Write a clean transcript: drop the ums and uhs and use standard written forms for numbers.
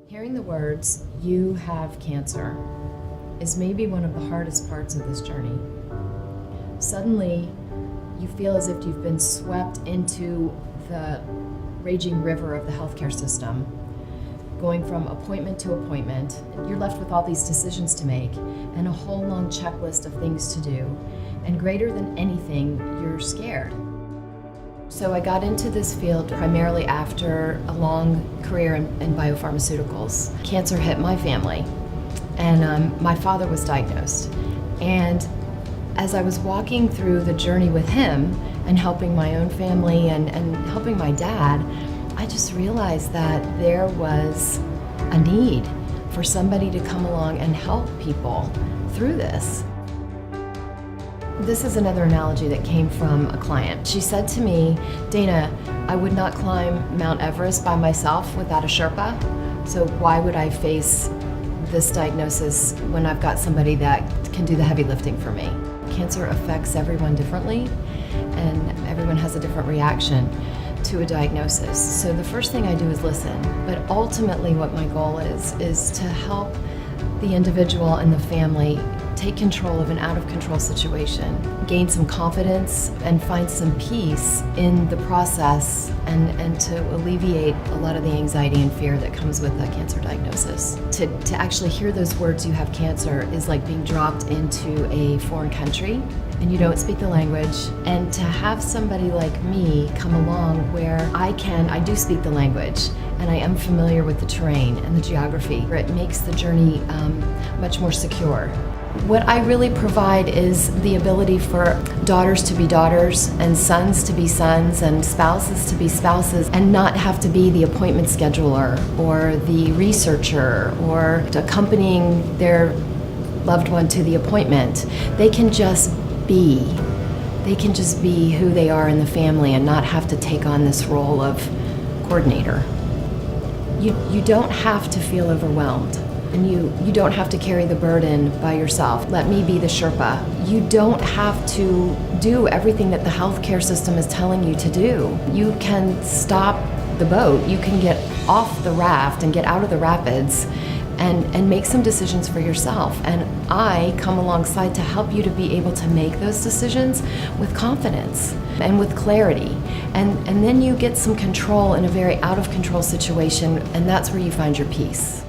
Hearing the words, "You have cancer," is maybe one of the hardest parts of this journey. Suddenly, you feel as if you've been swept into the raging river of the healthcare system. Going from appointment to appointment, you're left with all these decisions to make and a whole long checklist of things to do. And greater than anything, you're scared. So I got into this field primarily after a long career in biopharmaceuticals. Cancer hit my family, and my father was diagnosed. And as I was walking through the journey with him and helping my own family and helping my dad, I just realized that there was a need for somebody to come along and help people through this. This is another analogy that came from a client. She said to me, "Dana, I would not climb Mount Everest by myself without a Sherpa, so why would I face this diagnosis when I've got somebody that can do the heavy lifting for me?" Cancer affects everyone differently, and everyone has a different reaction to a diagnosis. So the first thing I do is listen, but ultimately what my goal is to help the individual and the family take control of an out-of-control situation, gain some confidence, and find some peace in the process, and to alleviate a lot of the anxiety and fear that comes with a cancer diagnosis. To actually hear those words, "you have cancer," is like being dropped into a foreign country and you don't speak the language, and to have somebody like me come along where I do speak the language and I am familiar with the terrain and the geography, it makes the journey much more secure. What I really provide is the ability for daughters to be daughters and sons to be sons and spouses to be spouses, and not have to be the appointment scheduler or the researcher or accompanying their loved one to the appointment. They can just be. They can just be who they are in the family and not have to take on this role of coordinator. You don't have to feel overwhelmed. And you don't have to carry the burden by yourself. Let me be the Sherpa. You don't have to do everything that the healthcare system is telling you to do. You can stop the boat. You can get off the raft and get out of the rapids and make some decisions for yourself. And I come alongside to help you to be able to make those decisions with confidence and with clarity. And then you get some control in a very out of control situation, and that's where you find your peace.